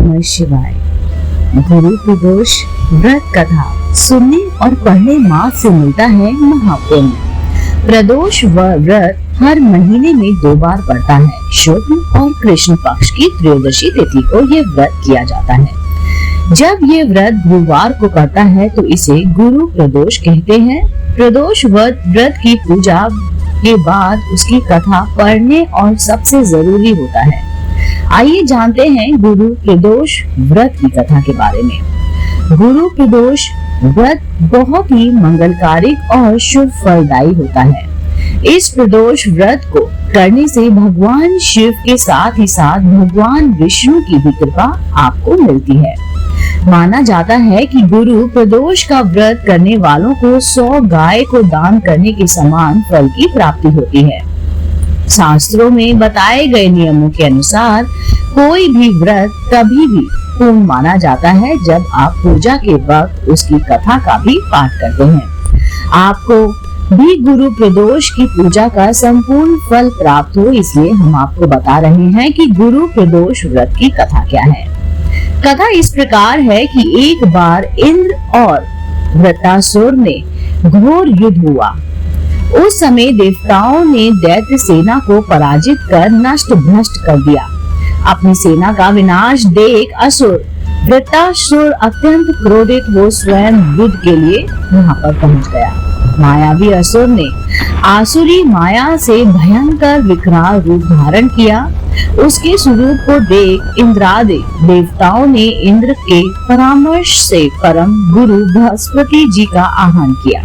नमः शिवाय। गुरु प्रदोष व्रत कथा सुनने और पढ़ने मात्र से मिलता है महापुण्य। प्रदोष व्रत हर महीने में 2 बार पड़ता है। शुक्ल और कृष्ण पक्ष की त्रयोदशी तिथि को ये व्रत किया जाता है। जब ये व्रत गुरुवार को पड़ता है तो इसे गुरु प्रदोष कहते हैं। प्रदोष व्रत की पूजा के बाद उसकी कथा पढ़ने और सबसे जरूरी होता है। आइए जानते हैं गुरु प्रदोष व्रत की कथा के बारे में। गुरु प्रदोष व्रत बहुत ही मंगलकारिक और शुभ फलदायी होता है। इस प्रदोष व्रत को करने से भगवान शिव के साथ ही साथ भगवान विष्णु की भी कृपा आपको मिलती है। माना जाता है कि गुरु प्रदोष का व्रत करने वालों को 100 गाय को दान करने के समान फल की प्राप्ति होती है। शास्त्रों में बताए गए नियमों के अनुसार कोई भी व्रत तभी भी पूर्ण माना जाता है जब आप पूजा के वक्त उसकी कथा का भी पाठ करते हैं। आपको भी गुरु प्रदोष की पूजा का संपूर्ण फल प्राप्त हो, इसलिए हम आपको बता रहे हैं कि गुरु प्रदोष व्रत की कथा क्या है। कथा इस प्रकार है कि एक बार इंद्र और वृत्रासुर में घोर युद्ध हुआ। उस समय देवताओं ने दैत्य सेना को पराजित कर नष्ट भ्रष्ट कर दिया। अपनी सेना का विनाश देख असुर वृत्रासुर अत्यंत क्रोधित हो स्वयं युद्ध के लिए वहां पर पहुंच गया। मायावी असुर ने आसुरी माया से भयंकर विकराल रूप धारण किया। उसके स्वरूप को देख इंद्रादि देवताओं ने इंद्र के परामर्श से परम गुरु बृहस्पति जी का आह्वान किया।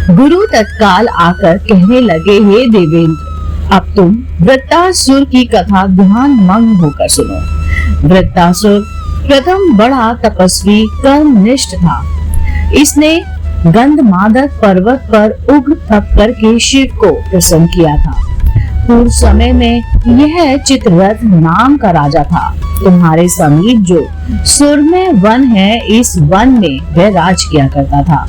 गुरु तत्काल आकर कहने लगे, हे देवेंद्र, अब तुम वृत्रासुर की कथा ध्यान मग्न होकर सुनो। वृत्रासुर प्रथम बड़ा तपस्वी कर्मनिष्ठ था। इसने गंधमादक पर्वत पर उग्र तप करके शिव को प्रसन्न किया था। पूर्व समय में यह चित्ररथ नाम का राजा था। तुम्हारे समीप जो सुरमय वन है, इस वन में वह राज किया करता था।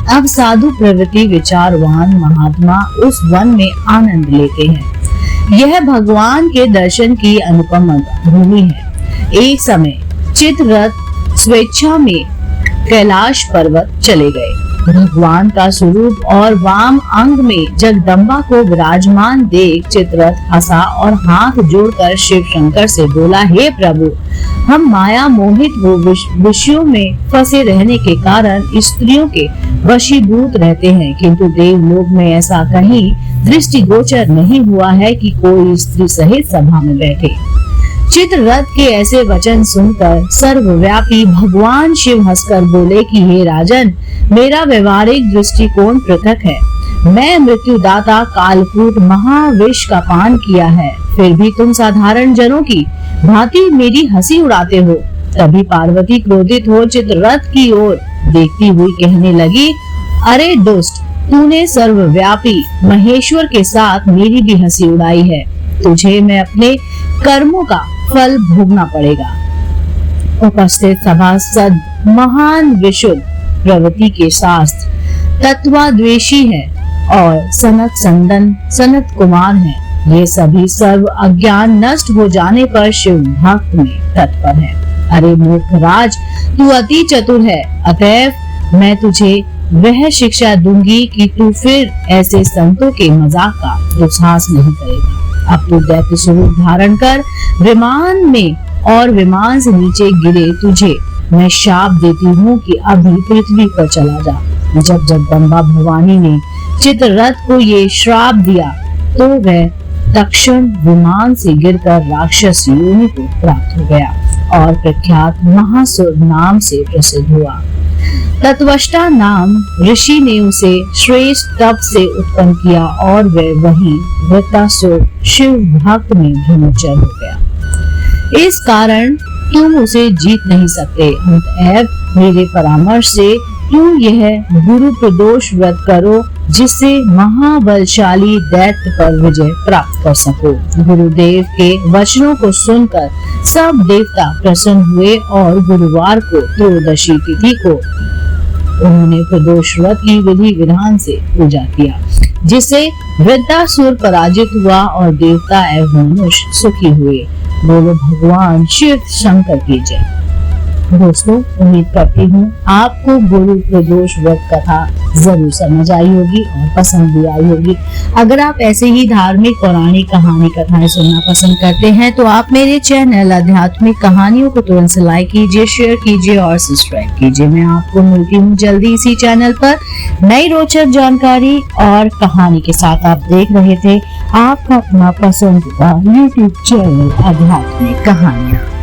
अब साधु प्रवृत्ति विचारवान महात्मा उस वन में आनंद लेते हैं। यह भगवान के दर्शन की अनुपम भूमि है। एक समय चित्ररथ स्वेच्छा में कैलाश पर्वत चले गए। भगवान का स्वरूप और वाम अंग में जगदम्बा को विराजमान देख चित्ररथ हंसा और हाथ जोड़कर शिव शंकर से बोला, हे प्रभु, हम माया मोहित हो विषयों में फंसे रहने के कारण स्त्रियों के वशीभूत रहते हैं, किंतु देवलोक में ऐसा कहीं दृष्टिगोचर नहीं हुआ है कि कोई स्त्री सहित सभा में बैठे। चित्ररथ के ऐसे वचन सुनकर सर्वव्यापी भगवान शिव हंसकर बोले कि हे राजन, मेरा व्यवहारिक दृष्टिकोण पृथक है। मैं मृत्युदाता कालकूट महाविष का पान किया है, फिर भी तुम साधारण जनों की भांति मेरी हंसी उड़ाते हो। तभी पार्वती क्रोधित हो चित्ररथ की ओर देखती हुई कहने लगी, अरे दुष्ट, तूने सर्वव्यापी महेश्वर के साथ मेरी भी हंसी उड़ाई है। तुझे मैं अपने कर्मों का फल भोगना पड़ेगा। उपस्थित सभासद महान विशुद्ध प्रवृत्ति के शास्त्र तत्वाद्वेषी है और सनत कुमार हैं। ये सभी सर्व अज्ञान नष्ट हो जाने पर शिव भक्त में तत्पर है। अरे मूर्ख राज, तू अति चतुर है, अतएव मैं तुझे वह शिक्षा दूंगी कि तू फिर ऐसे संतों के मजाक का दुस्साहस नहीं करेगा। अब तू दैत्य स्वरूप धारण कर विमान में और विमान से नीचे गिरे तुझे मैं शाप देती हूँ कि अभी पृथ्वी पर चला जा। जब जगदम्बा भवानी ने चित्ररथ को ये श्राप दिया तो वह तक्षण विमान से गिरकर राक्षस योनि को प्राप्त हो गया और प्रख्यात महासुर नाम से प्रसिद्ध हुआ। तत्वष्टा नाम ऋषि ने उसे श्रेष्ठ तप से उत्पन्न किया और वह वहीं वृत्रासुर शिव भक्त में ब्रह्मचर्य हो गया। इस कारण तुम उसे जीत नहीं सकते। अतएव मेरे परामर्श से तुम यह गुरु प्रदोष व्रत करो, जिससे महाबलशाली दैत्य पर विजय प्राप्त कर सको। गुरुदेव के वचनों को सुनकर सब देवता प्रसन्न हुए और गुरुवार को त्रयोदशी तिथि को उन्होंने प्रदोष व्रत की विधि विधान से पूजा किया, जिससे वृत्रासुर पराजित हुआ और देवता एवं मनुष्य सुखी हुए। बोलो भगवान शिव शंकर की जय। दोस्तों, उम्मीद करती हूँ आपको गुरु प्रदोष व्रत कथा जरूर समझ आई होगी और पसंद भी आई होगी। अगर आप ऐसे ही धार्मिक पौराणिक कहानी कथाएं सुनना पसंद करते हैं तो आप मेरे चैनल आध्यात्मिक कहानियों को तुरंत से लाइक कीजिए, शेयर कीजिए और सब्सक्राइब कीजिए। मैं आपको मिलती हूँ जल्दी इसी चैनल पर नई रोचक जानकारी और कहानी के साथ। आप देख रहे थे आपका अपना पसंदीदा YouTube चैनल आध्यात्मिक कहानियाँ।